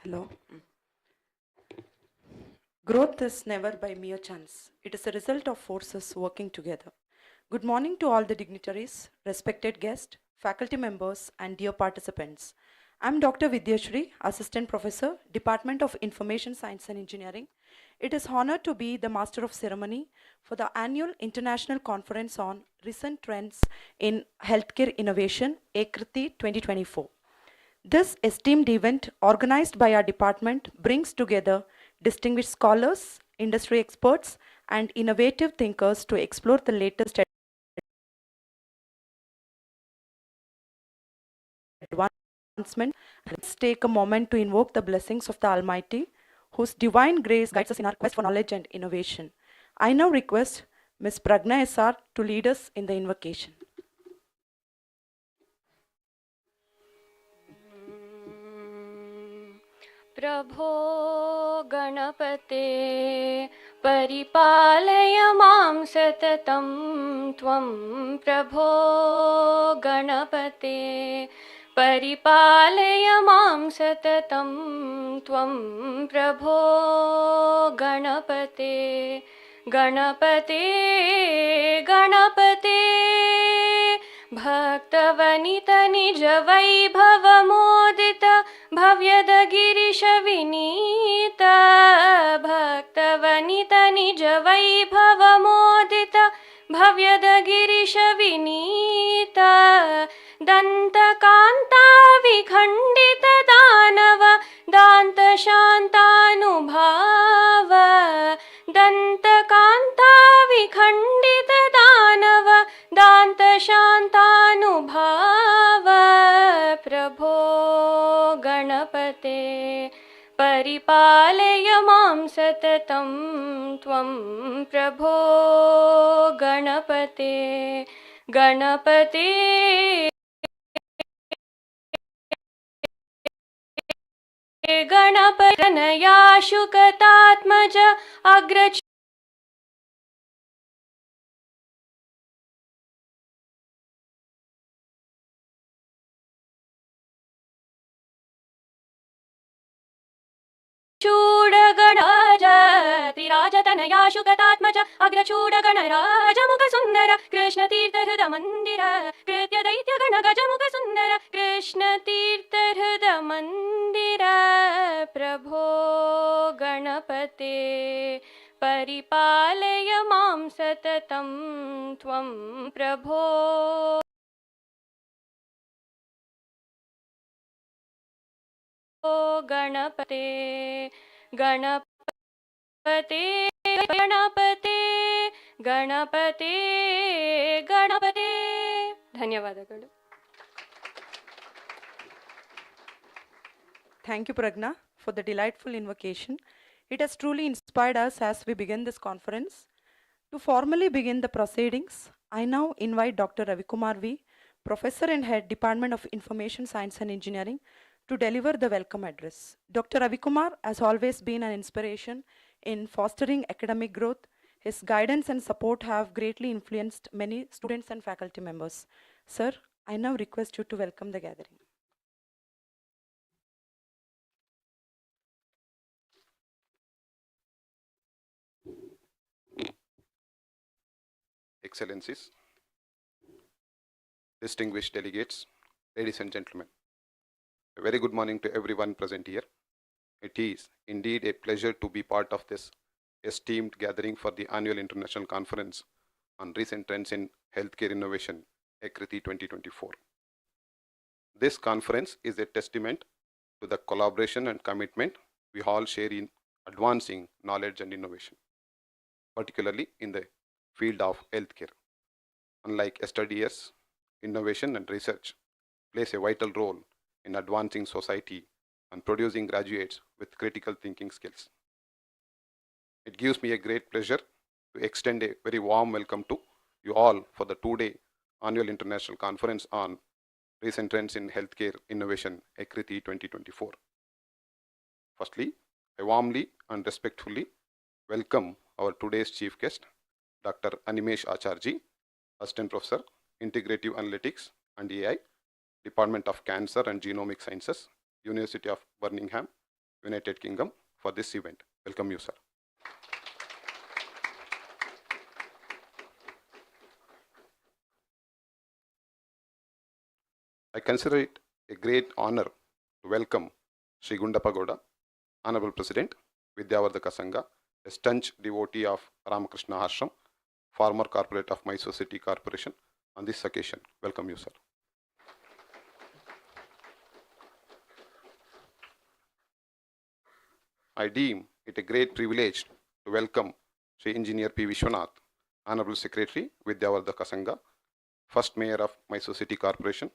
Hello. Growth is never by mere chance. It is a result of forces working together. Good morning to all the dignitaries, respected guests, faculty members, and dear participants. I'm Dr. Vidyashri, Assistant Professor, Department of Information Science and Engineering. It is honor to be the Master of Ceremony for the annual International Conference on Recent Trends in Healthcare Innovation, AICRTHI 2024. This esteemed event, organized by our department, brings together distinguished scholars, industry experts, and innovative thinkers to explore the latest advancements. Let's take a moment to invoke the blessings of the Almighty, whose divine grace guides us in our quest for knowledge and innovation. I now request Ms. Pragna SR to lead us in the invocation. प्रभो गणपते परिपालय मां सततं त्वं प्रभो गणपते परिपालय मां सततं त्वं प्रभो गणपते गणपते गणपते भक्तवनित निज वैभवमोदित भव्यद गिरीश विनीत भक्तवनित निज वैभवमोदित भव्यद गिरीश विनीत दन्तकान्ता विखण्डित दानव दान्त शान्तानुभाव दन्तकान्ता विखण्डित दानव दान्त शान्तानुभाव प्रभो गणपते परिपालय मां सततं त्वं प्रभो गणपते गणपते गणपतनया शुकतात्मज अग्रच चूडगणराजतिराजतनया शुकतात्मज अग्रचूडगणराज मुखसुन्दर कृष्णतीर्थहृदमन्दिर कृत्य दैत्यगणगज मुखसुन्दर कृष्णतीर्थहृदमन्दिर प्रभो गणपते परिपालय मां सततं त्वं प्रभो गणपते गणपते गणपते गणपते गणपते ಧನ್ಯವಾದಗಳು. Thank you, Pragna, for the delightful invocation. It has truly inspired us as we begin this conference. To formally begin the proceedings, I now invite Dr. Ravikumar V., Professor and Head, Department of Information Science and Engineering, to deliver the welcome address. Dr. Ravikumar has always been an inspiration in fostering academic growth. His guidance and support have greatly influenced many students and faculty members. Sir, I now request you to welcome the gathering. Excellencies, distinguished delegates, ladies and gentlemen, a very good morning to everyone present here. It is indeed a pleasure to be part of this esteemed gathering for the annual international conference on recent trends in healthcare innovation, AICRTHI 2024. This conference is a testament to the collaboration and commitment we all share in advancing knowledge and innovation, particularly in the field of healthcare. Unlike yesteryears, innovation and research plays a vital role in advancing society and producing graduates with critical thinking skills. It gives me a great pleasure to extend a very warm welcome to you all for the two-day annual international conference on recent trends in healthcare innovation, AICRTHI 2024. Firstly, I warmly and respectfully welcome our today's chief guest, Dr. Animesh Acharji, Assistant Professor, Integrative Analytics and AI, Department of Cancer and Genomic Sciences, University of Birmingham, United Kingdom for this event. Welcome you, sir. I consider it a great honor to welcome Sri Gundappa Gowda, Honorable President, Vidyavardhaka Sangha, a staunch devotee of Ramakrishna Ashram, former corporate of Mysore City Corporation. On this occasion, welcome you, sir. I deem it a great privilege to welcome Sri Engineer P. Vishwanath, Honorable Secretary, Vidyavardhaka Sangha, First Mayor of Mysore City Corporation,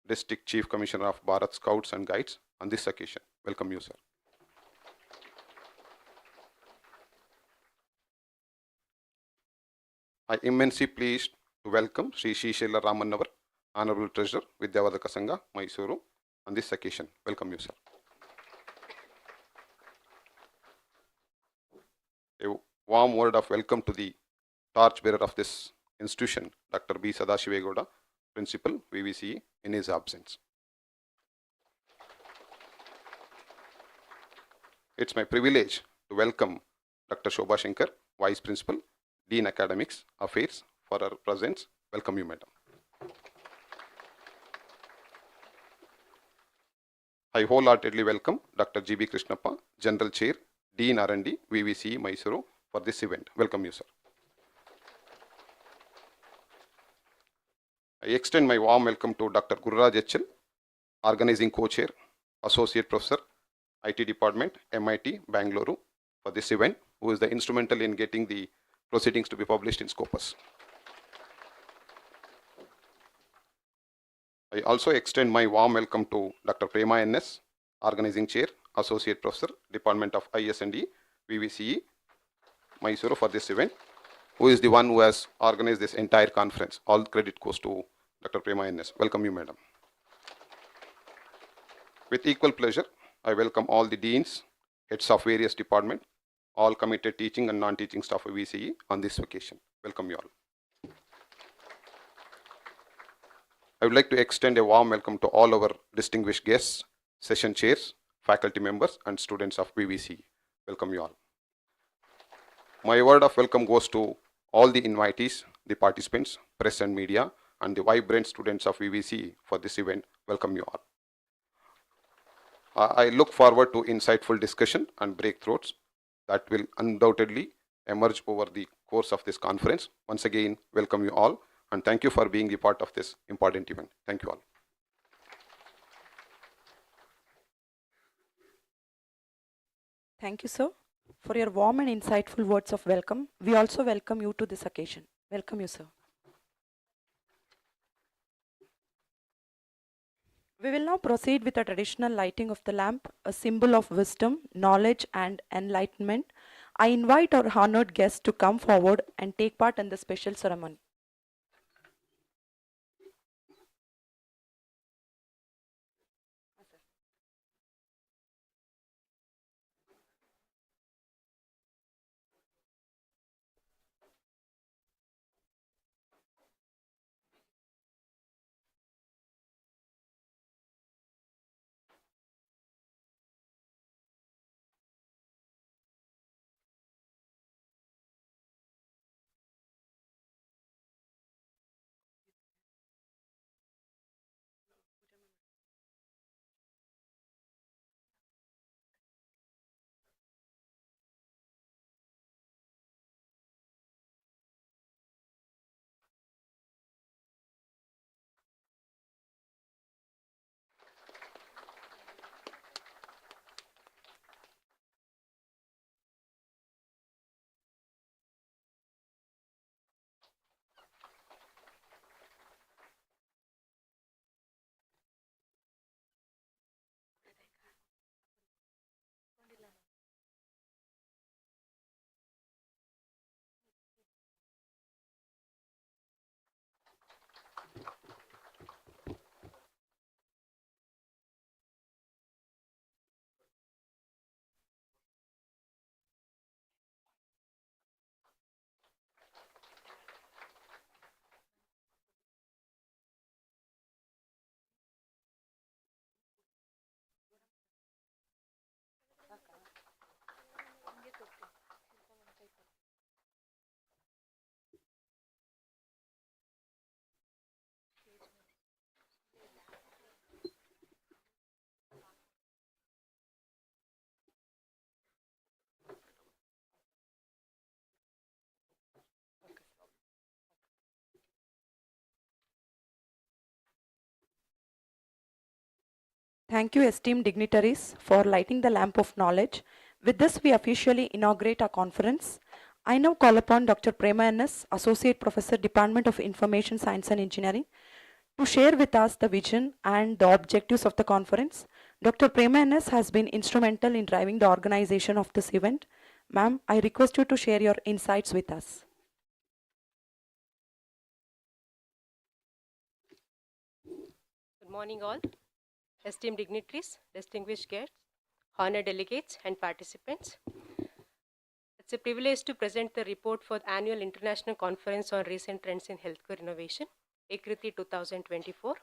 District Chief Commissioner of Bharat Scouts and Guides. On this occasion, welcome you, sir. I am immensely pleased to welcome Sri Shishela Ramannavar, Honorable Treasurer, Vidyavardhaka Sangha, Mysuru. On this occasion, welcome you, sir. A warm word of welcome to the torchbearer of this institution, Dr. B. Sadashivegowda, Principal, VVCE, in his absence. It's my privilege to welcome Dr. Shobha Shankar, Vice Principal, Dean Academics Affairs, for her presence. Welcome you, madam. I wholeheartedly welcome Dr. G.B. Krishnappa, General Chair, Dean R&D, VVCE, Mysuru, for this event. Welcome you, sir. I extend my warm welcome to Dr. Gururaj HL, Organizing Co-Chair, Associate Professor, IT Department, MIT, Bangalore, for this event, who is the instrumental in getting the proceedings to be published in Scopus. I also extend my warm welcome to Dr. Prema NS, Organizing Chair, Associate Professor, Department of IS&E, VVCE, Mysuru, for this event, who is the one who has organized this entire conference. All credit goes to Dr. Prema NS. Welcome you, madam. With equal pleasure, I welcome all the deans, heads of various departments, all committed teaching and non-teaching staff of VCE on this occasion. Welcome you all. I would like to extend a warm welcome to all our distinguished guests, session chairs, faculty members, and students of VVCE. Welcome you all. My word of welcome goes to all the invitees, the participants, press and media, and the vibrant students of VVCE for this event. Welcome you all. I look forward to insightful discussion and breakthroughs that will undoubtedly emerge over the course of this conference. Once again, welcome you all, and thank you for being the part of this important event. Thank you all. Thank you, sir, for your warm and insightful words of welcome. We also welcome you to this occasion. Welcome you, sir. We will now proceed with a traditional lighting of the lamp, a symbol of wisdom, knowledge, and enlightenment. I invite our honored guests to come forward and take part in the special ceremony. Thank you, esteemed dignitaries, for lighting the lamp of knowledge. With this, we officially inaugurate our conference. I now call upon Dr. Prema N.S., Associate Professor, Department of Information Science and Engineering, to share with us the vision and the objectives of the conference. Dr. Prema N.S. has been instrumental in driving the organization of this event. Ma'am, I request you to share your insights with us. Good morning all, esteemed dignitaries, distinguished guests, honored delegates and participants. It's a privilege to present the report for the annual International Conference on Recent Trends in Healthcare Innovation, AICRTHI-2024.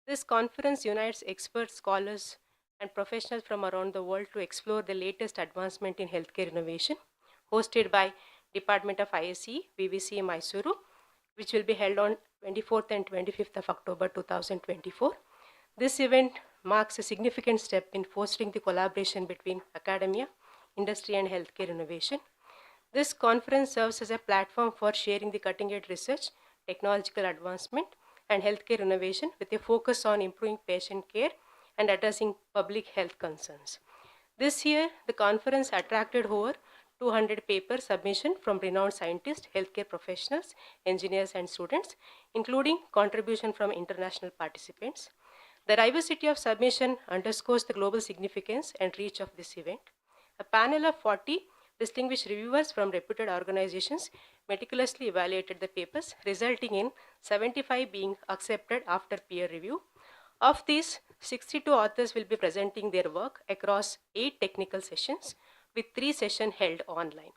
This conference unites experts, scholars and professionals from around the world to explore the latest advancement in healthcare innovation, hosted by Department of ISE, VVC Mysuru, which will be held on 24th and 25th of October 2024. This event marks a significant step in fostering the collaboration between academia, industry and healthcare innovation. This conference serves as a platform for sharing the cutting-edge research, technological advancement and healthcare innovation with a focus on improving patient care and addressing public health concerns. This year, the conference attracted over 200 paper submissions from renowned scientists, healthcare professionals, engineers and students, including contribution from international participants. The diversity of submission underscores the global significance and reach of this event. A panel of 40 distinguished reviewers from reputed organizations meticulously evaluated the papers, resulting in 75 being accepted after peer review. Of these, 62 authors will be presenting their work across 8 technical sessions, with 3 sessions held online.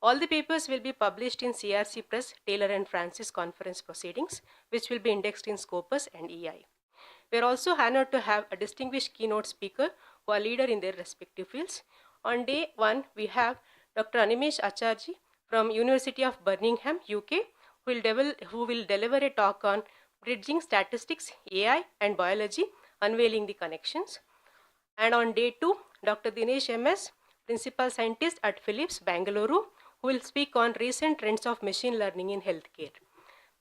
All the papers will be published in CRC Press, Taylor and Francis conference proceedings, which will be indexed in Scopus and EI. We are also honored to have a distinguished keynote speaker who are leader in their respective fields. On day 1, we have Dr. Animesh Acharji from University of Birmingham, UK, who will deliver a talk on bridging statistics, AI and biology, unveiling the connections. And on day 2, Dr. Dinesh MS, Principal Scientist at Philips, Bangalore, who will speak on recent trends of machine learning in healthcare.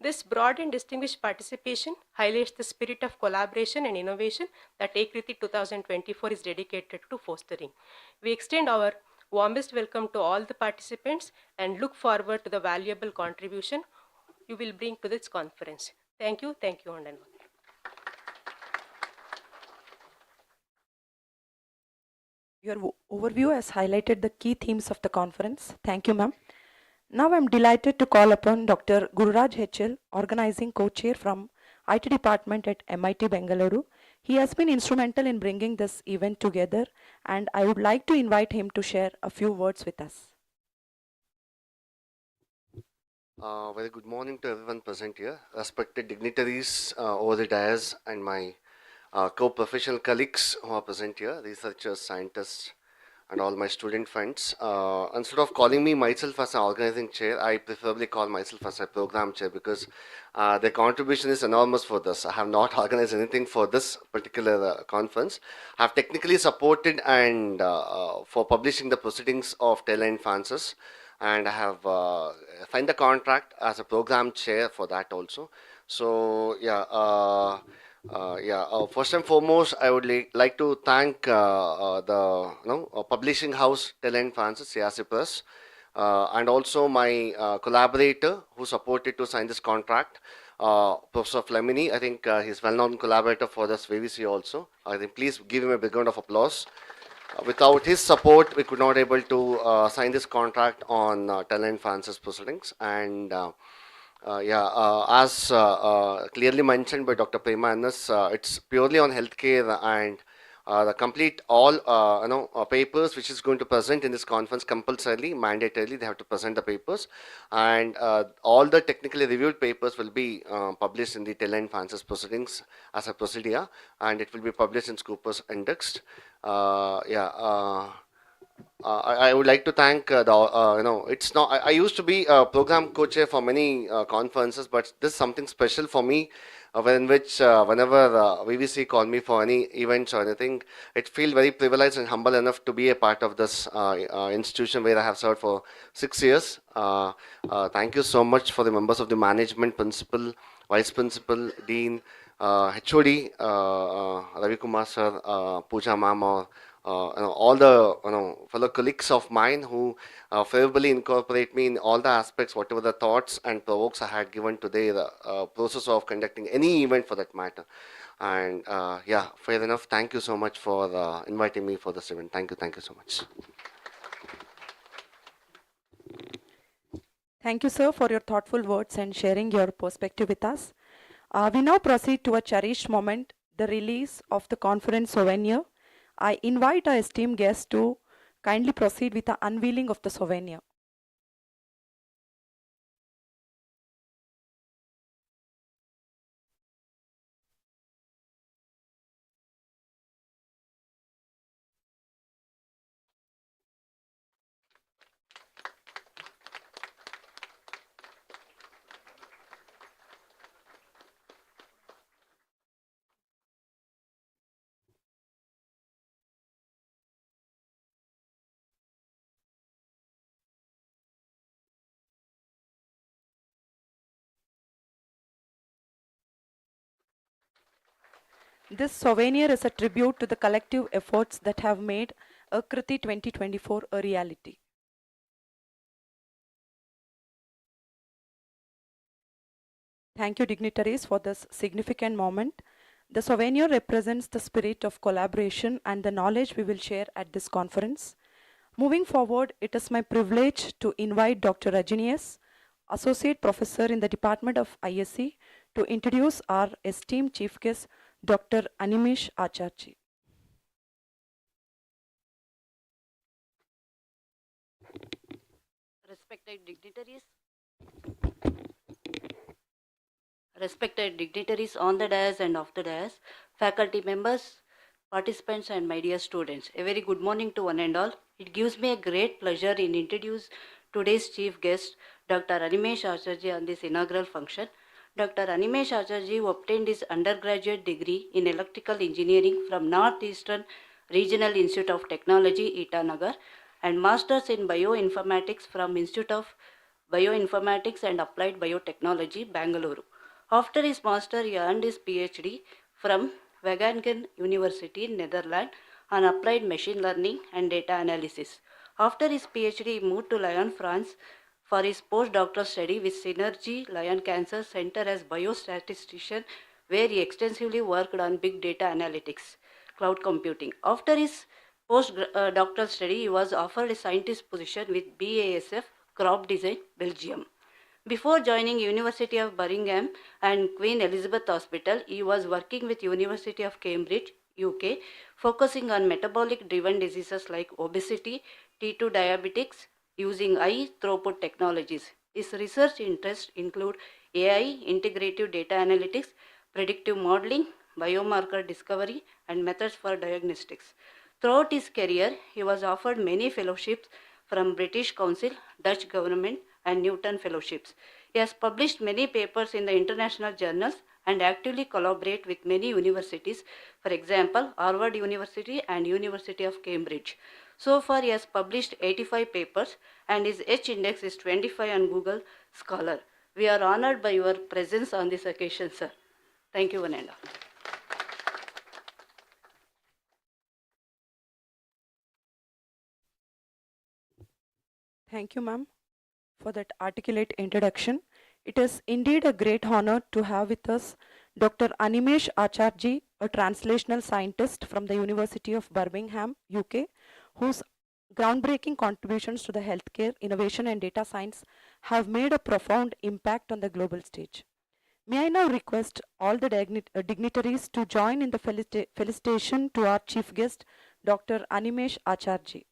This broad and distinguished participation highlights the spirit of collaboration and innovation that AICRTHI 2024 is dedicated to fostering. We extend our warmest welcome to all the participants and look forward to the valuable contribution you will bring to this conference. Thank you, and all. Your overview has highlighted the key themes of the conference. Thank you, ma'am. Now I'm delighted to call upon Dr. Gururaj HL, Organizing Co-Chair from IT Department at MIT Bengaluru. He has been instrumental in bringing this event together, and I would like to invite him to share a few words with us. Very good morning to everyone present here, respected dignitaries over the dais and my co-professional colleagues who are present here, researchers, scientists, and all my student friends. Instead of calling me myself as an organizing chair, I preferably call myself as a program chair because their contribution is enormous for this. I have not organized anything for this particular conference. I have technically supported and for publishing the proceedings of Taylor & Francis, and I have signed the contract as a program chair for that also. So yeah. First and foremost, I would like to thank the publishing house Taylor & Francis, CRC Press, and also my collaborator who supported to sign this contract, Professor Flemini. I think he's well-known collaborator for this VVC also. I think please give him a big round of applause. Without his support, we could not able to sign this contract on Taylor & Francis proceedings. And as clearly mentioned by Dr. Prema N.S., it's purely on healthcare, and the complete all papers which is going to present in this conference compulsorily, mandatorily, they have to present the papers, and all the technically reviewed papers will be published in the Taylor & Francis proceedings as a procedure, and it will be published in Scopus indexed. I would like to thank it's not. I used to be a program co-chair for many conferences, but this is something special for me, in which whenever VVC call me for any events or anything, it feels very privileged and humble enough to be a part of this institution where I have served for 6 years. Thank you so much for the members of the management, principal, vice principal, dean, HOD, Ravi Kumar sir, Pooja ma'am, or all the fellow colleagues of mine who favorably incorporate me in all the aspects, whatever the thoughts and provokes I had given today, the process of conducting any event for that matter. And yeah, fair enough. Thank you so much for inviting me for this event. Thank you so much. Thank you, sir, for your thoughtful words and sharing your perspective with us. We now proceed to a cherished moment, the release of the conference souvenir. I invite our esteemed guests to kindly proceed with the unveiling of the souvenir. This souvenir is a tribute to the collective efforts that have made AICRTHI 2024 a reality. Thank you, dignitaries, for this significant moment. The souvenir represents the spirit of collaboration and the knowledge we will share at this conference. Moving forward, it is my privilege to invite Dr. Rajini S., Associate Professor in the Department of ISC, to introduce our esteemed Chief Guest, Dr. Animesh Acharji. Respected dignitaries on the dais and off the dais, faculty members, participants and my dear students, a very good morning to one and all. It gives me a great pleasure in introduce today's chief guest, Dr. Animesh Acharji, on this inaugural function. Dr. Animesh Acharji obtained his undergraduate degree in electrical engineering from Northeastern Regional Institute of Technology, Itanagar, and masters in bioinformatics from Institute of Bioinformatics and Applied Biotechnology, Bangalore. After his master, he earned his PhD from Wageningen University, Netherlands, on applied machine learning and data analysis. After his PhD, he moved to Lyon, France, for his postdoctoral study with Synergy Lyon Cancer Center as biostatistician, where he extensively worked on big data analytics, cloud computing. After his postdoctoral study, he was offered a scientist position with BASF Crop Design, Belgium. Before joining University of Birmingham and Queen Elizabeth Hospital, he was working with University of Cambridge, UK, focusing on metabolic-driven diseases like obesity, T2 diabetics, using high throughput technologies. His research interests include AI, integrative data analytics, predictive modeling, biomarker discovery, and methods for diagnostics. Throughout his career, he was offered many fellowships from British Council, Dutch government, and Newton Fellowships. He has published many papers in the international journals and actively collaborate with many universities, for example, Harvard University and University of Cambridge. So far, he has published 85 papers and his H index is 25 on Google Scholar. We are honored by your presence on this occasion, sir. Thank you, one and all. Thank you, ma'am, for that articulate introduction. It is indeed a great honor to have with us Dr. Animesh Acharji, a translational scientist from the University of Birmingham, UK, whose groundbreaking contributions to the healthcare, innovation, and data science have made a profound impact on the global stage. May I now request all the dignitaries to join in the felicitation to our chief guest, Dr. Animesh Acharji.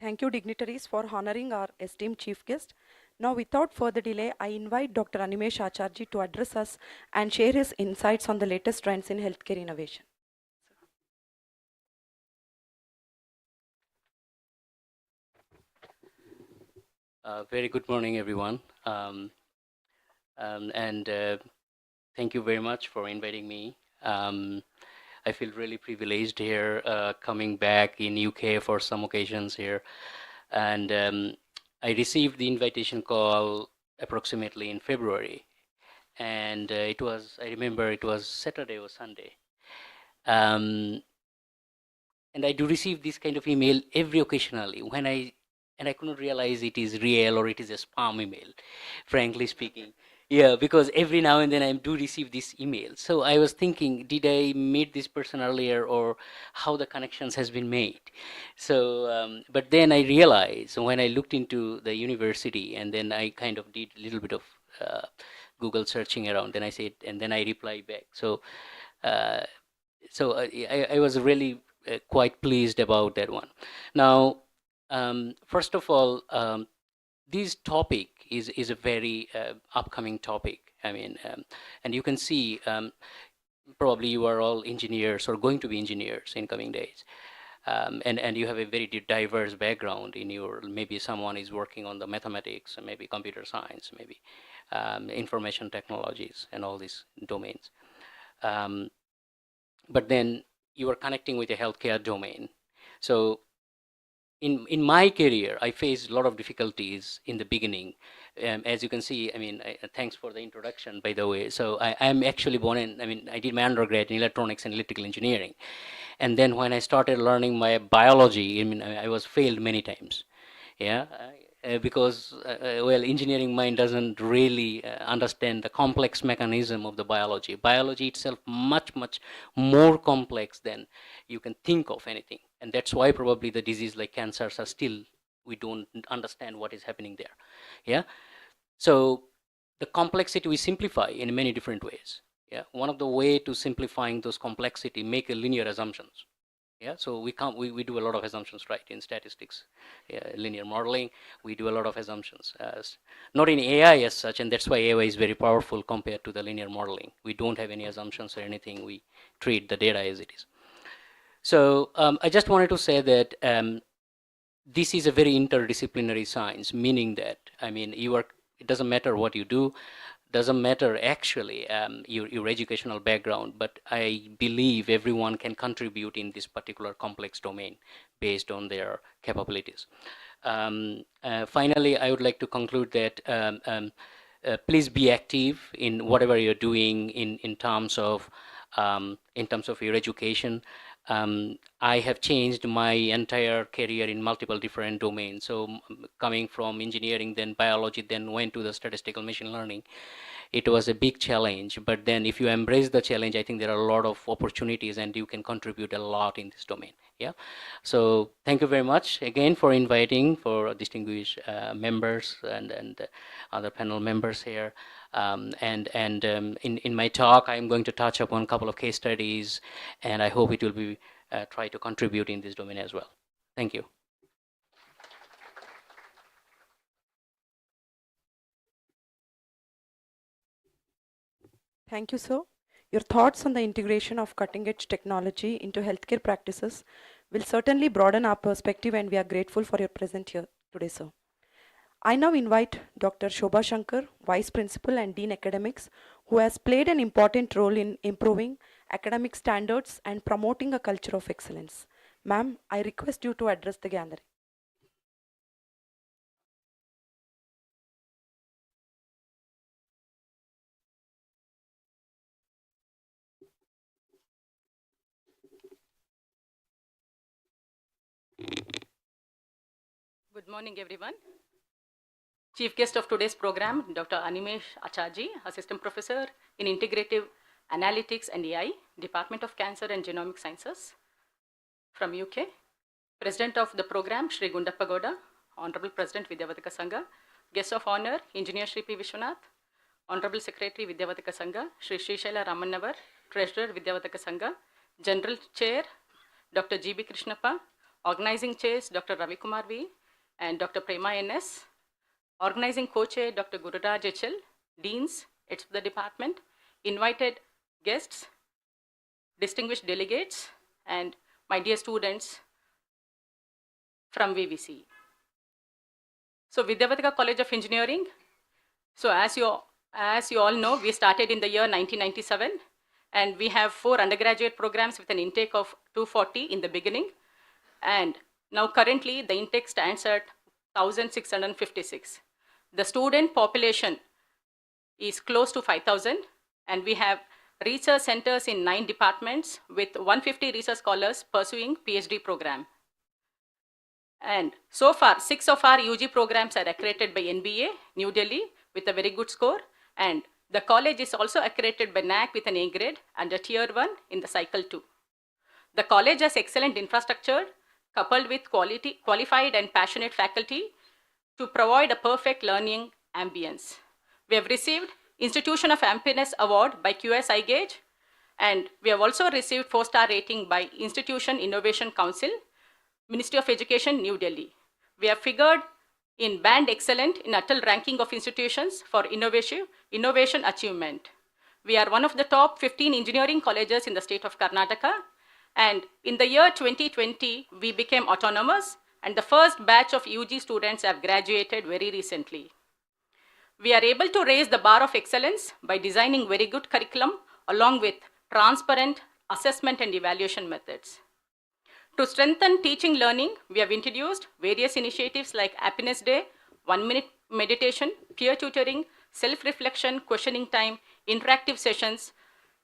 Thank you, dignitaries, for honoring our esteemed chief guest. Now, without further delay, I invite Dr. Animesh Acharji to address us and share his insights on the latest trends in healthcare innovation. Very good morning, everyone. And thank you very much for inviting me. I feel really privileged here, coming back in UK for some occasions here. And I received the invitation call approximately in February. And I remember it was Saturday or Sunday. And I do receive this kind of email every occasionally and I couldn't realize it is real or it is a spam email, frankly speaking. Yeah, because every now and then I do receive this email. So I was thinking, did I meet this person earlier or how the connections has been made? So, but then I realized when I looked into the university and then I kind of did a little bit of Google searching around, and then I replied back. Uh, I was really quite pleased about that one. Now, first of all, this topic is a very upcoming topic. I mean, and you can see probably you are all engineers or going to be engineers in coming days. And you have a very diverse background in your, maybe someone is working on the mathematics, maybe computer science, maybe information technologies and all these domains. But then you are connecting with a healthcare domain. So in my career, I faced a lot of difficulties in the beginning. As you can see, I mean, thanks for the introduction, by the way. So I am actually born in, I mean, I did my undergrad in electronics and electrical engineering. And then when I started learning my biology, I mean, I was failed many times. Yeah, because well, engineering mind doesn't really understand the complex mechanism of the biology. Biology itself much more complex than you can think of anything, and that's why probably the disease like cancers are still, we don't understand what is happening there. Yeah, so the complexity we simplify in many different ways. Yeah, one of the way to simplifying those complexity, make a linear assumptions. Yeah, so we do a lot of assumptions, right, in statistics, linear modeling. We do a lot of assumptions, not in AI as such, and that's why AI is very powerful compared to the linear modeling. We don't have any assumptions or anything. We treat the data as it is. So I just wanted to say that this is a very interdisciplinary science, meaning that, I mean, it doesn't matter what you do, doesn't matter actually your educational background, but I believe everyone can contribute in this particular complex domain based on their capabilities. Finally, I would like to conclude that please be active in whatever you're doing in terms of your education. I have changed my entire career in multiple different domains. So coming from engineering, then biology, then went to the statistical machine learning. It was a big challenge, but then if you embrace the challenge, I think there are a lot of opportunities and you can contribute a lot in this domain. Yeah. So thank you very much again for inviting, for distinguished members and other panel members here. In my talk, I'm going to touch upon a couple of case studies, and I hope it will be try to contribute in this domain as well. Thank you. Thank you, sir. Your thoughts on the integration of cutting-edge technology into healthcare practices will certainly broaden our perspective, and we are grateful for your presence here today, sir. I now invite Dr. Shobha Shankar, Vice Principal and Dean Academics, who has played an important role in improving academic standards and promoting a culture of excellence. Ma'am, I request you to address the gathering. Good morning, everyone. Chief guest of today's program, Dr. Animesh Acharji, Assistant Professor in Integrative Analytics and AI, Department of Cancer and Genomic Sciences from UK. President of the program, Shri Gundappa Gowda, Honorable President Vidyavadaka Sangha. Guest of Honor, Engineer Shri P. Vishwanath, Honorable Secretary Vidyavadaka Sangha, Shri Srishaila Ramannavar, Treasurer Vidyavadaka Sangha. General Chair, Dr. G.B. Krishnappa, Organizing chairs, Dr. Ravi Kumar V and Dr. Prema NS. Organizing co-chair, Dr. Gururaj HL, deans, heads of the department, invited guests, distinguished delegates, and my dear students from VVC. So Vidyavataka College of Engineering. So as you all know, we started in the year 1997, and we have 4 undergraduate programs with an intake of 240 in the beginning. And now currently the intake stands at 1,656. The student population is close to 5,000, and we have research centers in 9 departments with 150 research scholars pursuing PhD program. And so far, 6 of our UG programs are accredited by NBA, New Delhi, with a very good score. And the college is also accredited by NAC with an A grade under Tier 1 in the Cycle 2. The college has excellent infrastructure coupled with qualified and passionate faculty to provide a perfect learning ambience. We have received Institution of Happiness Award by QS iGauge, and we have also received 4-star rating by Institution Innovation Council, Ministry of Education, New Delhi. We have figured in Band Excellent in Atal ranking of institutions for innovation achievement. We are one of the top 15 engineering colleges in the state of Karnataka, and in the year 2020, we became autonomous, and the first batch of UG students have graduated very recently. We are able to raise the bar of excellence by designing very good curriculum along with transparent assessment and evaluation methods. To strengthen teaching learning, we have introduced various initiatives like Happiness Day, 1-minute meditation, peer tutoring, self-reflection, questioning time, interactive sessions,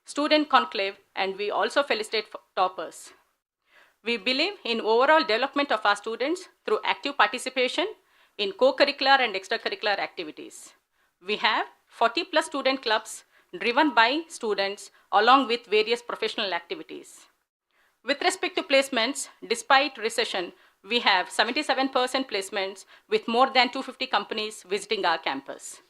student conclave, and we also felicitate toppers. We believe in overall development of our students through active participation in co-curricular and extracurricular activities. We have 40+ student clubs driven by students along with various professional activities. With respect to placements, despite recession, we have 77% placements with more than 250 companies visiting our campus.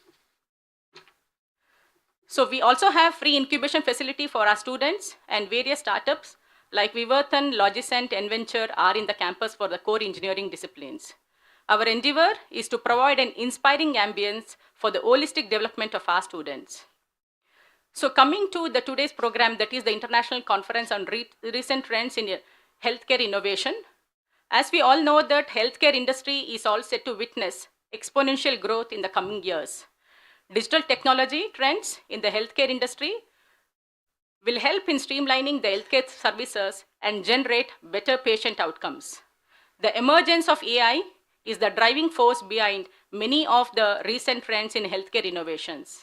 So we also have free incubation facility for our students, and various startups like Viverthan, Logicent, Enventure are in the campus for the core engineering disciplines. Our endeavor is to provide an inspiring ambience for the holistic development of our students. So coming to today's program, that is the International Conference on Recent Trends in Healthcare Innovation. As we all know that healthcare industry is all set to witness exponential growth in the coming years. Digital technology trends in the healthcare industry will help in streamlining the healthcare services and generate better patient outcomes. The emergence of AI is the driving force behind many of the recent trends in healthcare innovations.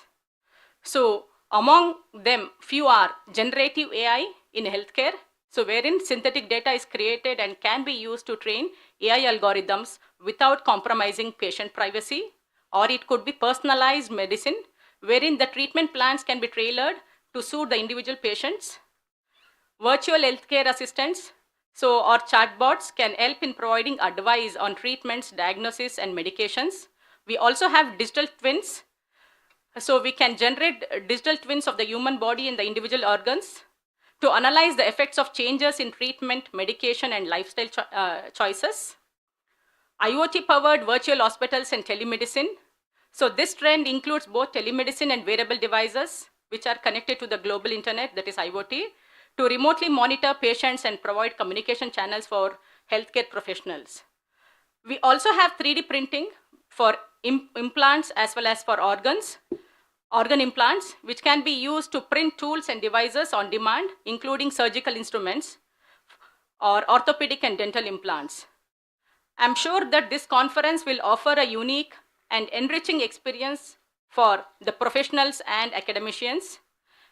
So among them, few are generative AI in healthcare, so wherein synthetic data is created and can be used to train AI algorithms without compromising patient privacy, or it could be personalized medicine, wherein the treatment plans can be tailored to suit the individual patients. Virtual healthcare assistants, or chatbots, can help in providing advice on treatments, diagnosis, and medications. We also have digital twins. So we can generate digital twins of the human body and the individual organs to analyze the effects of changes in treatment, medication, and lifestyle choices. IoT-powered virtual hospitals and telemedicine. So this trend includes both telemedicine and wearable devices, which are connected to the global internet, that is IoT, to remotely monitor patients and provide communication channels for healthcare professionals. We also have 3D printing for implants as well as for organ implants, which can be used to print tools and devices on demand, including surgical instruments or orthopedic and dental implants. I'm sure that this conference will offer a unique and enriching experience for the professionals and academicians,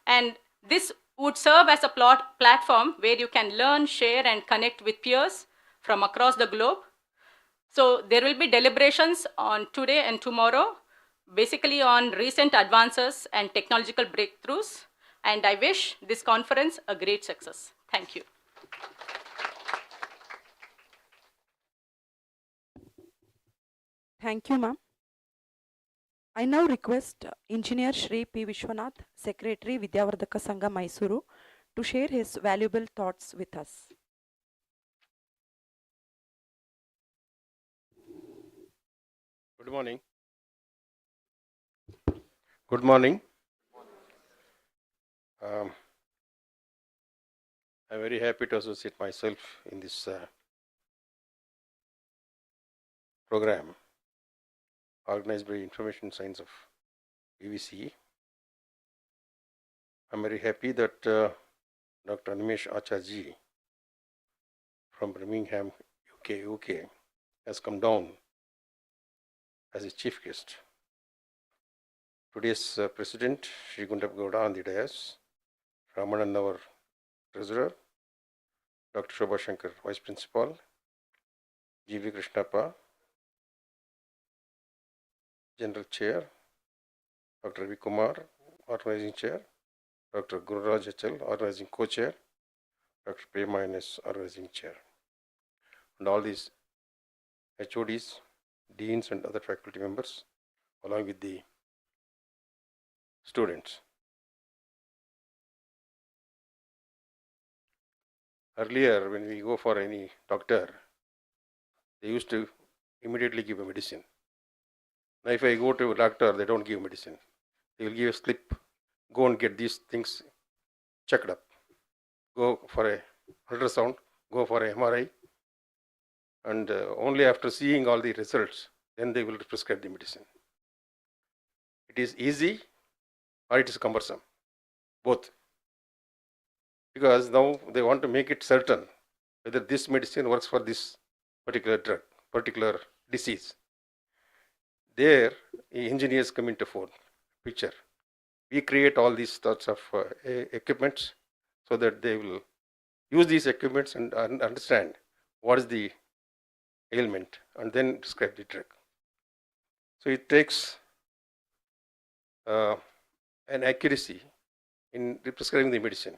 and this would serve as a platform where you can learn, share, and connect with peers from across the globe. So there will be deliberations on today and tomorrow, basically on recent advances and technological breakthroughs, and I wish this conference a great success. Thank you. Thank you, ma'am. I now request Engineer Shri P. Vishwanath, Secretary, Vidyavardhaka Sangha, Mysuru, to share his valuable thoughts with us. Good morning. Good morning. I'm very happy to associate myself in this program organized by Information Science of PVC. I'm very happy that Dr. Animesh Acharji from Birmingham, UK has come down as a chief guest. Today's President, Shri Gundap Gowda on the dais, Ramanan, our Treasurer, Dr. Shobha Shankar, Vice Principal, G.V. Krishnappa, General Chair, Dr. Ravi Kumar, Organizing Chair, Dr. Gururaj HL, Organizing Co-Chair, Dr. Prema NS, Organizing Chair, and all these HODs, Deans and other faculty members, along with the students. Earlier, when we go for any doctor, they used to immediately give a medicine. Now, if I go to a doctor, they don't give medicine. They will give a slip, go and get these things checked up. Go for a ultrasound, go for a MRI, and only after seeing all the results, then they will prescribe the medicine. It is easy or it is cumbersome, both. Because now they want to make it certain whether this medicine works for this particular drug, particular disease. There, engineers come into picture. We create all these sorts of equipments so that they will use these equipments and understand what is the ailment and then prescribe the drug. So it takes an accuracy in prescribing the medicine.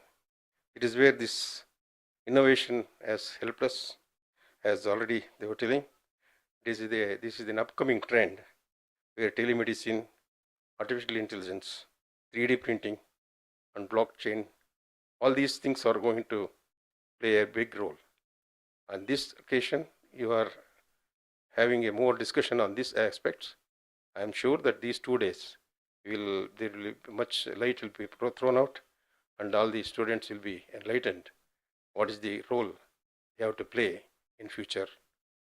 It is where this innovation has helped us, as already they were telling. This is an upcoming trend where telemedicine, artificial intelligence, 3D printing, and blockchain, all these things are going to play a big role. On this occasion, you are having a more discussion on these aspects. I am sure that these 2 days, there will be much light will be thrown out, and all the students will be enlightened what is the role they have to play in future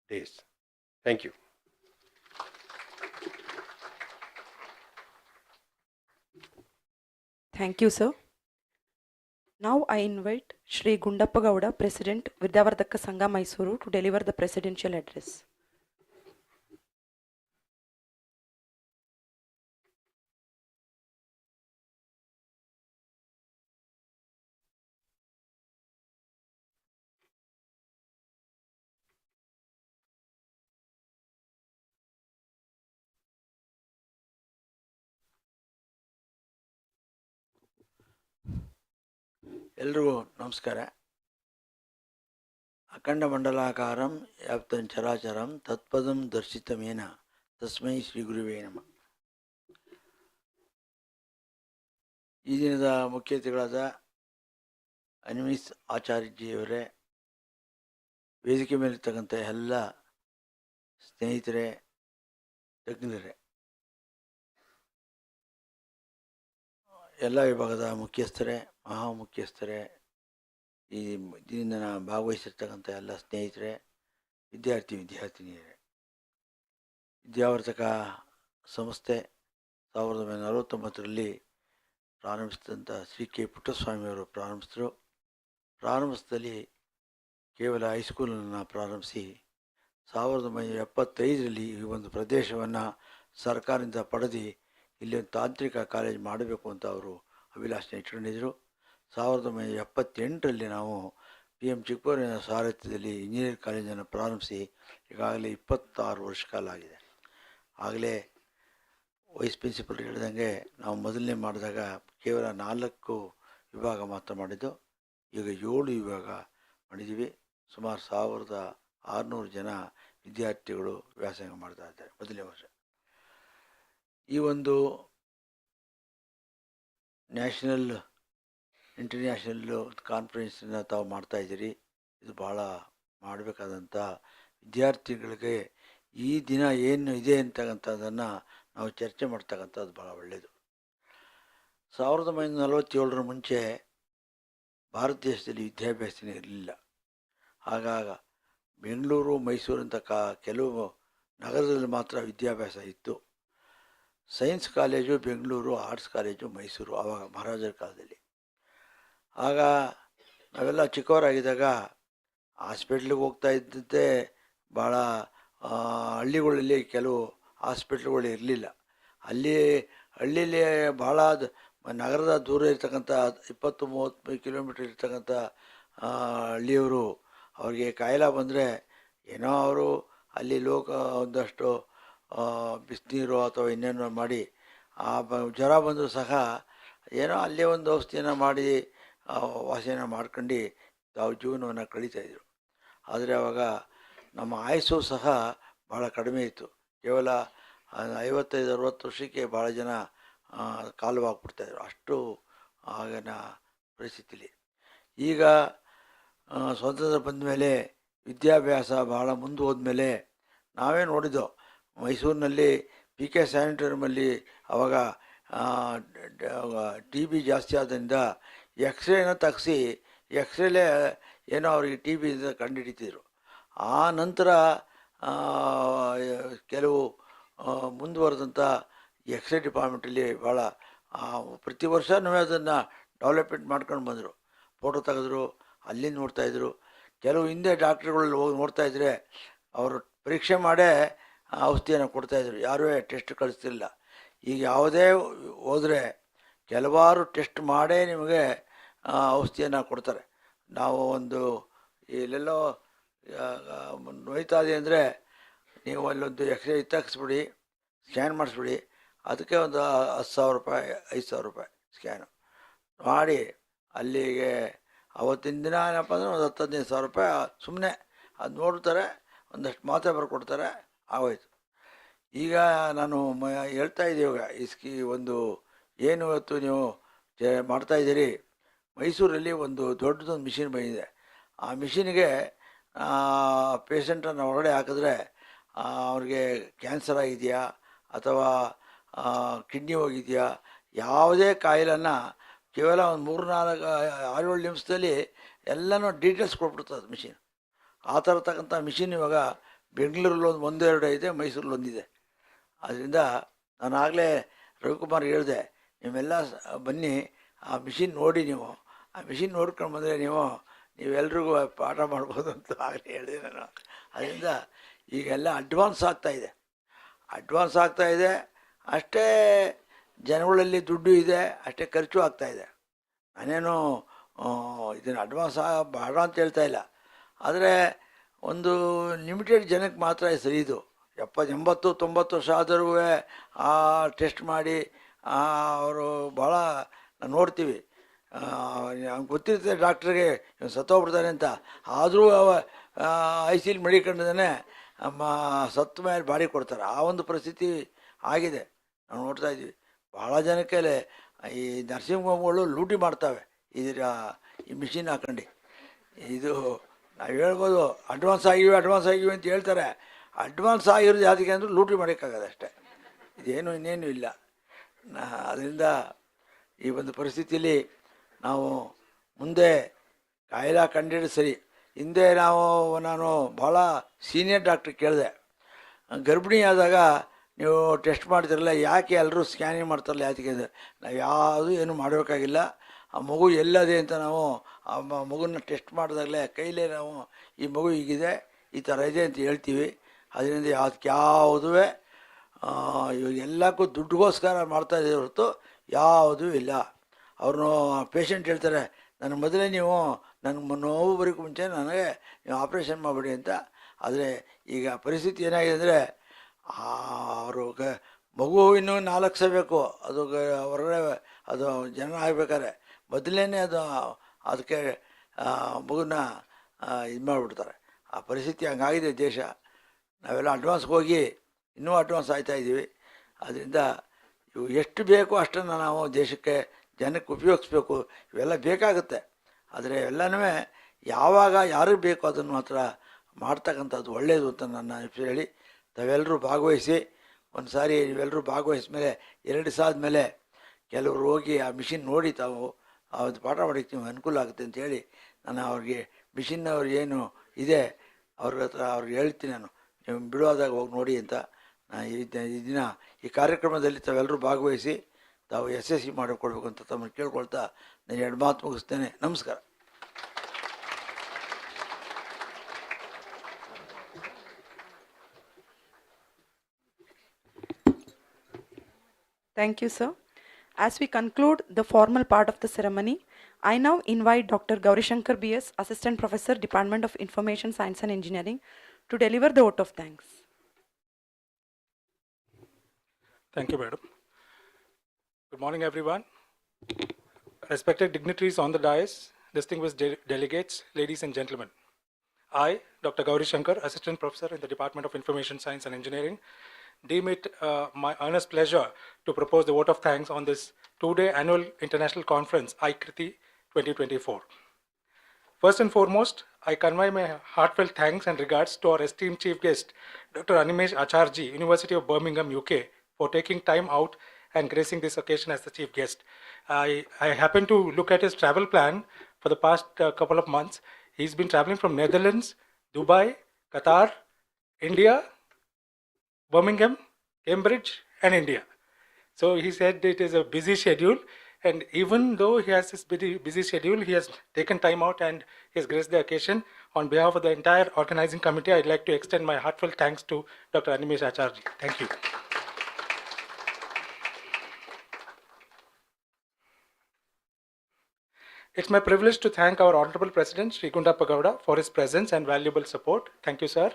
days. Thank you. Thank you, sir. Now I invite Shri Gundappa Gowda, President, Vidyavardhaka Sangha, Mysuru, to deliver the presidential address. ಎಲ್ರಿಗೂ ನಮಸ್ಕಾರ. ಅಖಂಡ ಮಂಡಲಾಕಾರಂ ವ್ಯಾಪ್ತಂ ಚರಾಚರಂ ತತ್ಪದಂ ದರ್ಶಿತಮೇನ ತಸ್ಮೈ ಶ್ರೀ ಗುರುವೇ ನಮಃ. ಈ ದಿನದ ಮುಖ್ಯ ಅತಿಥಿಗಳಾದ ಅನಿಮಿಸ್ ಆಚಾರ್ಯಜಿಯವರೇ, ವೇದಿಕೆ ಮೇಲಿರ್ತಕ್ಕಂಥ ಎಲ್ಲ ಸ್ನೇಹಿತರೆ, ತಜ್ಞರೇ, ಎಲ್ಲ ವಿಭಾಗದ ಮುಖ್ಯಸ್ಥರೇ, ಮಹಾಮುಖ್ಯಸ್ಥರೇ, ಈ ದಿನ ಭಾಗವಹಿಸಿರ್ತಕ್ಕಂಥ ಎಲ್ಲ ಸ್ನೇಹಿತರೆ, ವಿದ್ಯಾರ್ಥಿನಿಯರೇ. ವಿದ್ಯಾವರ್ಧಕ ಸಂಸ್ಥೆ 1949ರಲ್ಲಿ ಪ್ರಾರಂಭಿಸಿದಂಥ ಶ್ರೀ ಕೆ ಪುಟ್ಟಸ್ವಾಮಿಯವರು ಪ್ರಾರಂಭಿಸಿದರು. ಪ್ರಾರಂಭದಲ್ಲಿ ಕೇವಲ ಹೈಸ್ಕೂಲನ್ನು ಪ್ರಾರಂಭಿಸಿ 1975ರಲ್ಲಿ ಈ ಒಂದು ಪ್ರದೇಶವನ್ನು ಸರ್ಕಾರದಿಂದ ಪಡೆದು ಇಲ್ಲಿ ಒಂದು ತಾಂತ್ರಿಕ ಕಾಲೇಜ್ ಮಾಡಬೇಕು ಅಂತ ಅವರು ಅಭಿಲಾಷೆ ಇಟ್ಕೊಂಡಿದ್ದರು. 1978ರಲ್ಲಿ ನಾವು PM ಚಿಕ್ಕಬಳ್ಳೂರಿನ ಸಾರಥ್ಯದಲ್ಲಿ ಇಂಜಿನಿಯರಿಂಗ್ ಕಾಲೇಜನ್ನು ಪ್ರಾರಂಭಿಸಿ ಈಗಾಗಲೇ 26 ವರ್ಷ ಕಾಲ ಆಗಿದೆ. ಆಗಲೇ ವೈಸ್ ಪ್ರಿನ್ಸಿಪಲ್ ಹೇಳಿದಂಗೆ ನಾವು ಮೊದಲನೇ ಮಾಡಿದಾಗ ಕೇವಲ 4 ವಿಭಾಗ ಮಾತ್ರ ಮಾಡಿದ್ದು, ಈಗ 7 ವಿಭಾಗ ಮಾಡಿದ್ದೀವಿ. ಸುಮಾರು 1600 ಜನ ವಿದ್ಯಾರ್ಥಿಗಳು ವ್ಯಾಸಂಗ ಮಾಡ್ತಾ ಇದ್ದಾರೆ ಮೊದಲನೇ ವರ್ಷ. ಈ ಒಂದು ನ್ಯಾಷನಲ್ ಇಂಟರ್ನ್ಯಾಷನಲ್ ಕಾನ್ಫರೆನ್ಸನ್ನು ತಾವು ಮಾಡ್ತಾಯಿದ್ದೀರಿ. ಇದು ಭಾಳ ಮಾಡಬೇಕಾದಂಥ ವಿದ್ಯಾರ್ಥಿಗಳಿಗೆ ಈ ದಿನ ಏನು ಇದೆ ಅಂತಕ್ಕಂಥದ್ದನ್ನು ನಾವು ಚರ್ಚೆ ಮಾಡ್ತಕ್ಕಂಥದ್ದು ಭಾಳ ಒಳ್ಳೆಯದು. 1947 ಮುಂಚೆ ಭಾರತ ದೇಶದಲ್ಲಿ ವಿದ್ಯಾಭ್ಯಾಸನೇ ಇರಲಿಲ್ಲ. ಆಗಾಗ ಬೆಂಗಳೂರು ಮೈಸೂರು ಅಂತ ಕೆಲವು ನಗರದಲ್ಲಿ ಮಾತ್ರ ವಿದ್ಯಾಭ್ಯಾಸ ಇತ್ತು. Science college Bengaluru, arts college Mysuru, ಆವಾಗ ಮಹಾರಾಜರ ಕಾಲದಲ್ಲಿ. ಆಗ ನಾವೆಲ್ಲ ಚಿಕ್ಕವರಾಗಿದ್ದಾಗ ಹಾಸ್ಪಿಟ್ಲಿಗೆ ಹೋಗ್ತಾ ಇದ್ದಂತೆ ಭಾಳ ಹಳ್ಳಿಗಳಲ್ಲಿ ಕೆಲವು ಹಾಸ್ಪಿಟ್ಲ್ಗಳು ಇರಲಿಲ್ಲ. ಹಳ್ಳಿಯಲ್ಲಿ ಭಾಳ ನಗರದ ದೂರ ಇರ್ತಕ್ಕಂಥ 20-30 ಕಿಲೋಮೀಟ್ರ್ ಇರ್ತಕ್ಕಂಥ ಹಳ್ಳಿಯವರು ಅವ್ರಿಗೆ ಕಾಯಿಲೆ ಬಂದರೆ ಏನೋ ಅವರು ಅಲ್ಲಿ ಒಂದಷ್ಟು ಬಿಸಿನೀರು ಅಥವಾ ಇನ್ನೇನೋ ಮಾಡಿ ಜ್ವರ ಬಂದರೂ ಸಹ ಏನೋ ಅಲ್ಲೇ ಒಂದು ಔಷಧಿಯನ್ನು ಮಾಡಿ ವಾಸಿಯನ್ನು ಮಾಡ್ಕೊಂಡು ತಾವು ಜೀವನವನ್ನು ಕಳೀತಾಯಿದ್ರು. ಆದರೆ ಆವಾಗ ನಮ್ಮ ಆಯುಸ್ಸು ಸಹ ಭಾಳ ಕಡಿಮೆ ಇತ್ತು. ಕೇವಲ 55-60 ವರ್ಷಕ್ಕೆ ಭಾಳ ಜನ ಕಾಲವಾಗ್ಬಿಡ್ತಾಯಿದ್ರು, ಅಷ್ಟು ಆಗಿನ ಪರಿಸ್ಥಿತಿಲಿ. ಈಗ ಸ್ವಾತಂತ್ರ್ಯ ಬಂದ ಮೇಲೆ ವಿದ್ಯಾಭ್ಯಾಸ ಭಾಳ ಮುಂದೆ ಹೋದ್ಮೇಲೆ ನಾವೇ ನೋಡಿದ್ದೋ ಮೈಸೂರಿನಲ್ಲಿ PK ಸ್ಯಾನಿಟೋರಿಯಮಲ್ಲಿ ಆವಾಗ TB ಜಾಸ್ತಿ ಆದ್ದರಿಂದ ಎಕ್ಸ್ರೇನ ತೆಗ್ಸಿ ಎಕ್ಸ್ರೇಲೇ ಏನೋ ಅವ್ರಿಗೆ TB ಇಂದ ಕಂಡುಹಿಡಿತಿದ್ರು. ಆ ನಂತರ ಕೆಲವು ಮುಂದುವರೆದಂಥ ಎಕ್ಸ್ರೇ ಡಿಪಾರ್ಟ್ಮೆಂಟಲ್ಲಿ ಭಾಳ ಪ್ರತಿ ವರ್ಷವೂ ಅದನ್ನು ಡೆವಲಪ್ಮೆಂಟ್ ಮಾಡ್ಕೊಂಡು ಬಂದರು. ಫೋಟೋ ತೆಗೆದ್ರು, ಅಲ್ಲಿಂದ ನೋಡ್ತಾಯಿದ್ರು. ಕೆಲವು ಹಿಂದೆ ಡಾಕ್ಟ್ರುಗಳಲ್ಲಿ ಹೋಗಿ ನೋಡ್ತಾಯಿದ್ರೆ ಅವರು ಪರೀಕ್ಷೆ ಮಾಡೇ ಔಷಧಿಯನ್ನು ಕೊಡ್ತಾಯಿದ್ರು, ಯಾರೂ ಟೆಸ್ಟ್ ಕಳಿಸ್ತಿಲ್ಲ. ಈಗ ಯಾವುದೇ ಹೋದರೆ ಕೆಲವಾರು ಟೆಸ್ಟ್ ಮಾಡೇ ನಿಮಗೆ ಔಷಧಿಯನ್ನು ಕೊಡ್ತಾರೆ. ನಾವು ಒಂದು ಎಲ್ಲೆಲ್ಲೋ ನೋಯ್ತಾ ಇದೆ ಅಂದರೆ ನೀವು ಅಲ್ಲೊಂದು ಎಕ್ಸ್ರೇ ತೆಗೆಸ್ಬಿಡಿ, ಸ್ಕ್ಯಾನ್ ಮಾಡಿಸ್ಬಿಡಿ, ಅದಕ್ಕೆ ಒಂದು 10,000 ರೂಪಾಯಿ 5,000 ರೂಪಾಯಿ ಸ್ಕ್ಯಾನು ಮಾಡಿ ಅಲ್ಲಿಗೆ ಅವತ್ತಿನ ದಿನ ಏನಪ್ಪ ಅಂದರೆ ಒಂದು 10-15 ಸಾವಿರ ರೂಪಾಯಿ ಸುಮ್ಮನೆ ಅದು ನೋಡ್ತಾರೆ, ಒಂದಷ್ಟು ಮಾತ್ರೆ ಬರ್ಕೊಡ್ತಾರೆ, ಆಗೋಯ್ತು. ಈಗ ನಾನು ಹೇಳ್ತಾ ಇದ್ದೀವಿ ಒಂದು ಏನು ಇವತ್ತು ನೀವು ಮಾಡ್ತಾಯಿದ್ದೀರಿ, ಮೈಸೂರಲ್ಲಿ ಒಂದು ದೊಡ್ಡದೊಂದು ಮಿಷಿನ್ ಬಂದಿದೆ. ಆ ಮಿಷಿನ್ಗೆ ಪೇಷಂಟನ್ನು ಹೊರಗಡೆ ಹಾಕಿದ್ರೆ ಅವ್ರಿಗೆ ಕ್ಯಾನ್ಸರ್ ಆಗಿದೆಯಾ ಅಥವಾ ಕಿಡ್ನಿ ಹೋಗಿದೆಯಾ, ಯಾವುದೇ ಕಾಯಿಲೆನ ಕೇವಲ ಒಂದು 3-4-6-7 ನಿಮಿಷದಲ್ಲಿ ಎಲ್ಲನೂ ಡೀಟೇಲ್ಸ್ ಕೊಟ್ಬಿಡ್ತದೆ ಮಿಷಿನ್. ಆ ಥರ ತಕ್ಕಂಥ ಮಿಷಿನ್ ಇವಾಗ ಬೆಂಗಳೂರಲ್ಲಿ ಒಂದೆರಡು ಇದೆ, ಮೈಸೂರಲ್ಲಿ ಒಂದಿದೆ. ಅದರಿಂದ ನಾನು ಆಗಲೇ ರವಿಕುಮಾರ್ ಹೇಳಿದೆ, ನೀವೆಲ್ಲ ಬನ್ನಿ ಆ ಮಿಷಿನ್ ನೋಡಿ, ನೀವು ಆ ಮಿಷಿನ್ ನೋಡ್ಕೊಂಡು ಬಂದರೆ ನೀವೆಲ್ರಿಗೂ ಪಾಠ ಮಾಡ್ಬೋದು ಅಂತ ಆಗಲೇ ಹೇಳಿದೆ ನಾನು. ಅದರಿಂದ ಈಗೆಲ್ಲ ಅಡ್ವಾನ್ಸ್ ಆಗ್ತಾಯಿದೆ, ಅಷ್ಟೇ ಜನಗಳಲ್ಲಿ ದುಡ್ಡು ಇದೆ, ಅಷ್ಟೇ ಖರ್ಚು ಆಗ್ತಾಯಿದೆ. ನಾನೇನು ಇದನ್ನು ಅಡ್ವಾನ್ಸ್ ಬೇಡ ಅಂತ ಹೇಳ್ತಾ ಇಲ್ಲ, ಆದರೆ ಒಂದು ಲಿಮಿಟೆಡ್ ಜನಕ್ಕೆ ಮಾತ್ರ ಸರಿ. ಇದು 70-80-90 ವರ್ಷ ಆದರೂ ಆ ಟೆಸ್ಟ್ ಮಾಡಿ ಅವರು ಭಾಳ ನೋಡ್ತೀವಿ. ಗೊತ್ತಿರ್ತದೆ ಡಾಕ್ಟ್ರಿಗೆ ಸತ್ತೋಗ್ಬಿಡ್ತಾನೆ ಅಂತ, ಆದರೂ ICU ಮಡಿಕೊಂಡಿದ್ದಾನೆ, ಸತ್ತ ಮೇಲೆ ಬಾಡಿ ಕೊಡ್ತಾರೆ. ಆ ಒಂದು ಪರಿಸ್ಥಿತಿ ಆಗಿದೆ, ನಾವು ನೋಡ್ತಾ ಇದ್ದೀವಿ. ಭಾಳ ಜನಕ್ಕೆ ಈ ನರ್ಸಿಂಗ್ ಹೋಮ್ಗಳು ಲೂಟಿ ಮಾಡ್ತವೆ ಈ ಮಿಷಿನ್ ಹಾಕೊಂಡು. ಇದು ನಾವು ಹೇಳ್ಬೋದು ಅಡ್ವಾನ್ಸ್ ಆಗಿವೆ ಅಂತ ಹೇಳ್ತಾರೆ. ಅಡ್ವಾನ್ಸ್ ಆಗಿರೋದು ಯಾವುದಕ್ಕೆ ಅಂದರೂ ಲೂಟಿ ಮಾಡೋಕ್ಕಾಗದೆ ಅಷ್ಟೇ, ಇದೇನು ಇನ್ನೇನು ಇಲ್ಲ. ಅದರಿಂದ ಈ ಒಂದು ಪರಿಸ್ಥಿತಿಯಲ್ಲಿ ನಾವು ಮುಂದೆ ಕಾಯಿಲೆ ಕಂಡಿಡಿದು ಸರಿ. ಹಿಂದೆ ನಾನು ಭಾಳ ಸೀನಿಯರ್ ಡಾಕ್ಟ್ರ್ ಕೇಳಿದೆ, ಗರ್ಭಿಣಿ ಆದಾಗ ನೀವು ಟೆಸ್ಟ್ ಮಾಡ್ತಿರಲ್ಲ, ಯಾಕೆ ಎಲ್ಲರೂ ಸ್ಕ್ಯಾನಿಂಗ್ ಮಾಡ್ತಾರಲ್ಲ ಯಾಕೆ ಅಂದರೆ, ನಾವು ಯಾವುದೂ ಏನು ಮಾಡಬೇಕಾಗಿಲ್ಲ, ಆ ಮಗು ಎಲ್ಲದೆ ಅಂತ ನಾವು ಆ ಮಗುನ ಟೆಸ್ಟ್ ಮಾಡಿದಾಗಲೇ ಕೈಲೇ ನಾವು ಈ ಮಗು ಹೀಗಿದೆ, ಈ ಥರ ಇದೆ ಅಂತ ಹೇಳ್ತೀವಿ. ಅದರಿಂದ ಯಾವುದೂ ಇವಾಗ ಎಲ್ಲಕ್ಕೂ ದುಡ್ಡುಗೋಸ್ಕರ ಮಾಡ್ತಾಯಿದ್ದೀವಿ ಹೊರತು ಯಾವುದೂ ಇಲ್ಲ. ಅವ್ರನ್ನೂ ಪೇಷಂಟ್ ಹೇಳ್ತಾರೆ, ನನ್ನ ಮೊದಲೇ ನೀವು ನನಗೆ ನೋವು ಬರೋಕ್ಕೆ ಮುಂಚೆ ನನಗೆ ನೀವು ಆಪ್ರೇಷನ್ ಮಾಡಿಬಿಡಿ ಅಂತ. ಆದರೆ ಈಗ ಪರಿಸ್ಥಿತಿ ಏನಾಗಿದೆ ಅಂದರೆ ಅವರು ಮಗು ಇನ್ನೂ 4 ಲಕ್ಷ ಬೇಕು, ಅದು ಹೊರಗಡೆ ಅದು ಜನ ಆಗಬೇಕಾದ್ರೆ ಮೊದಲೇ ಅದಕ್ಕೆ ಮಗುನ ಇದು ಮಾಡಿಬಿಡ್ತಾರೆ. ಆ ಪರಿಸ್ಥಿತಿ ಹಂಗಾಗಿದೆ ದೇಶ. ನಾವೆಲ್ಲ ಅಡ್ವಾನ್ಸ್ಗೆ ಹೋಗಿ ಇನ್ನೂ ಅಡ್ವಾನ್ಸ್ ಆಗ್ತಾಯಿದ್ದೀವಿ. ಅದರಿಂದ ಇವು ಎಷ್ಟು ಬೇಕೋ ಅಷ್ಟನ್ನು ನಾವು ದೇಶಕ್ಕೆ ಜನಕ್ಕೆ ಉಪಯೋಗಿಸ್ಬೇಕು. ಇವೆಲ್ಲ ಬೇಕಾಗುತ್ತೆ, ಆದರೆ ಎಲ್ಲನೂ ಯಾವಾಗ ಯಾರಿಗೆ ಬೇಕೋ ಅದನ್ನು ಮಾತ್ರ ಮಾಡ್ತಕ್ಕಂಥದ್ದು ಒಳ್ಳೆಯದು ಅಂತ ನನ್ನ ಹೇಳಿ ತಾವೆಲ್ಲರೂ ಭಾಗವಹಿಸಿ ಒಂದು ಸಾರಿ ನೀವೆಲ್ಲರೂ ಭಾಗವಹಿಸಿದ ಮೇಲೆ 2 ಸಾದ ಮೇಲೆ ಕೆಲವರು ಹೋಗಿ ಆ ಮಿಷಿನ್ ನೋಡಿ ತಾವು ಅದು ಪಾಠ ಮಾಡೋಕ್ಕೆ ನಿಮ್ಗೆ ಅನುಕೂಲ ಆಗುತ್ತೆ ಅಂತೇಳಿ ನಾನು ಅವ್ರಿಗೆ ಮಿಷಿನ್ನವ್ರು ಏನು ಇದೆ ಅವ್ರ ಹತ್ರ ಅವ್ರಿಗೆ ಹೇಳ್ತೀನಿ, ನಾನು ನೀವು ಬಿಡುವಾದಾಗ ಹೋಗಿ ನೋಡಿ ಅಂತ. ಈ ದಿನ ಈ ಕಾರ್ಯಕ್ರಮದಲ್ಲಿ ತಾವೆಲ್ಲರೂ ಭಾಗವಹಿಸಿ ತಾವು ಯಶಸ್ವಿ ಮಾಡಿಕೊಡ್ಬೇಕು ಅಂತ ತಮ್ಮನ್ನು ಕೇಳ್ಕೊಳ್ತಾ ನಾನು 2 ಮಾತು ಮುಗಿಸ್ತೇನೆ. ನಮಸ್ಕಾರ. Thank you, sir. As we conclude the formal part of the ceremony, I now invite Dr. Gaurishankar B.S., Assistant Professor, Department of Information Science and Engineering, to deliver the vote of thanks. Thank you, madam. Good morning, everyone. Respected dignitaries on the dais, distinguished delegates, ladies and gentlemen. I, Dr. Gaurishankar, Assistant Professor in the Department of Information Science and Engineering, deem it my earnest pleasure to propose the vote of thanks on this 2-day annual international conference, AICRTHI-2024. First and foremost, I convey my heartfelt thanks and regards to our esteemed chief guest, Dr. Animesh Acharji, University of Birmingham, UK, for taking time out and gracing this occasion as the chief guest. I happened to look at his travel plan for the past couple of months. He's been traveling from Netherlands, Dubai, Qatar, India, Birmingham, Cambridge, and India. So he said it is a busy schedule, and even though he has this busy schedule, he has taken time out and he has graced the occasion. On behalf of the entire organizing committee, I'd like to extend my heartfelt thanks to Dr. Animesh Acharji. Thank you. It's my privilege to thank our Honorable President, Sri Gundappa Gowda, for his presence and valuable support. Thank you, sir.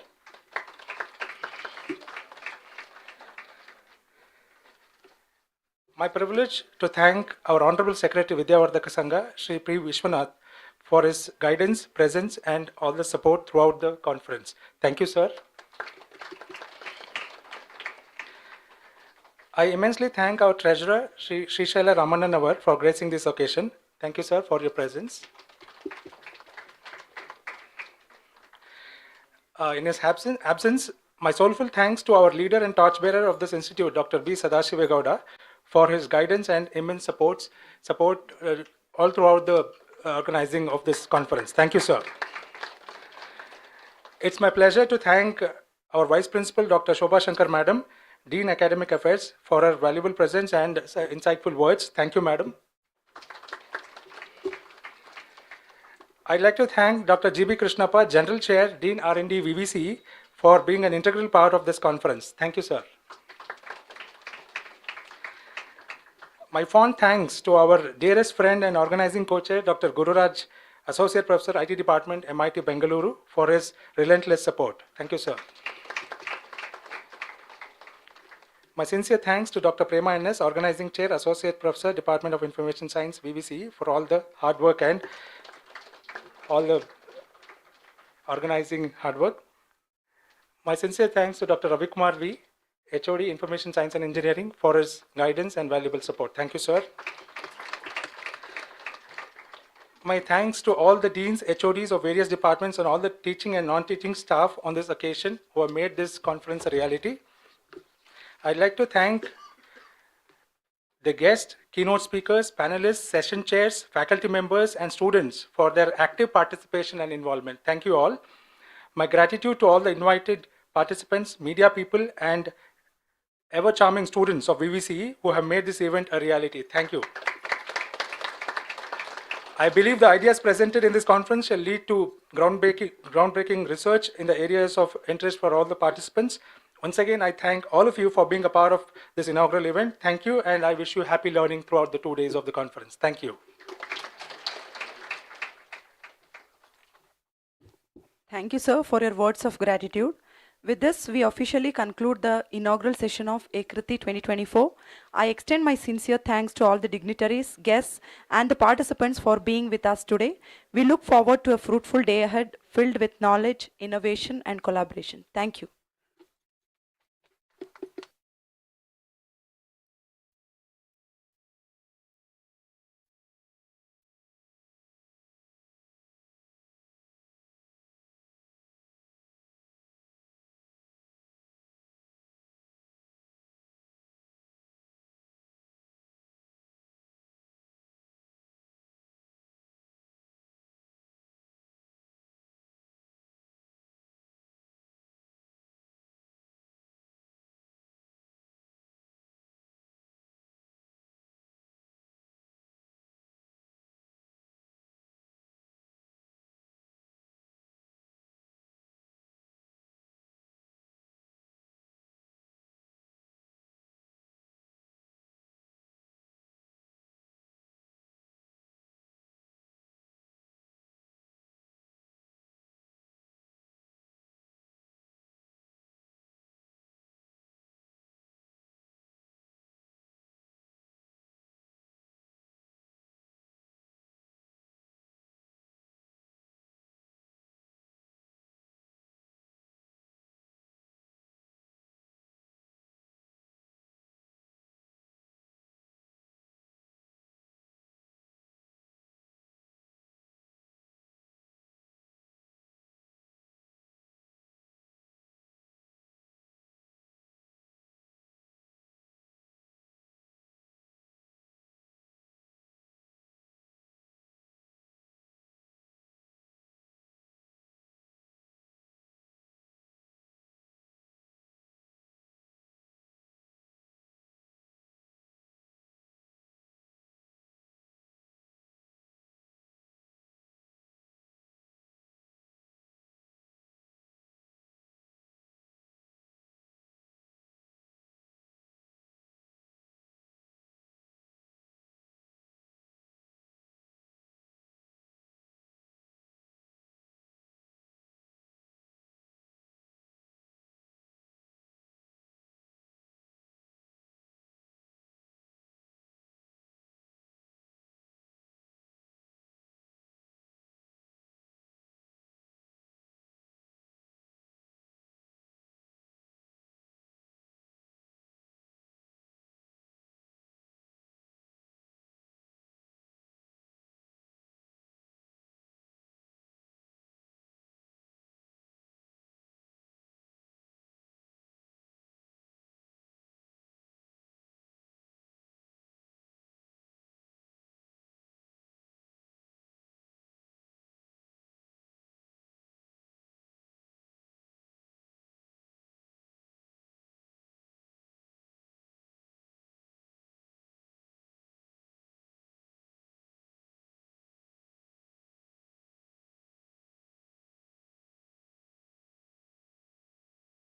My privilege to thank our Honorable Secretary Vidyavardhaka Sangha, Sri P. Vishwanath, for his guidance, presence, and all the support throughout the conference. Thank you, sir. I immensely thank our Treasurer, Sri Shaila Ramananavar, for gracing this occasion. Thank you, sir, for your presence. In his absence, my soulful thanks to our leader and torchbearer of this institute, Dr. B. Sadashiva Gowda, for his guidance and immense support all throughout the organizing of this conference. Thank you, sir. It's my pleasure to thank our Vice Principal, Dr. Shobha Shankar Madam, Dean Academic Affairs, for her valuable presence and insightful words. Thank you, Madam. I'd like to thank Dr. G.B. Krishnappa, General Chair, Dean R&D VVC, for being an integral part of this conference. Thank you, sir. My fond thanks to our dearest friend and organizing co-chair, Dr. Gururaj, Associate Professor, IT Department, MIT Bengaluru, for his relentless support. Thank you, sir. My sincere thanks to Dr. Prema N.S., Organizing Chair, Associate Professor, Department of Information Science, VVC, for all the hard work and all the organizing hard work. My sincere thanks to Dr. Ravi Kumar V., HOD, Information Science and Engineering, for his guidance and valuable support. Thank you, sir. My thanks to all the deans, HODs of various departments and all the teaching and non-teaching staff on this occasion who have made this conference a reality. I'd like to thank the guests, keynote speakers, panelists, session chairs, faculty members, and students for their active participation and involvement. Thank you all. My gratitude to all the invited participants, media people, and ever-charming students of VVCE who have made this event a reality. Thank you. I believe the ideas presented in this conference shall lead to groundbreaking research in the areas of interest for all the participants. Once again, I thank all of you for being a part of this inaugural event. Thank you, and I wish you happy learning throughout the 2 days of the conference. Thank you. Thank you, sir, for your words of gratitude. With this, we officially conclude the inaugural session of AICRTHI 2024. I extend my sincere thanks to all the dignitaries, guests, and the participants for being with us today. We look forward to a fruitful day ahead filled with knowledge, innovation, and collaboration. Thank you.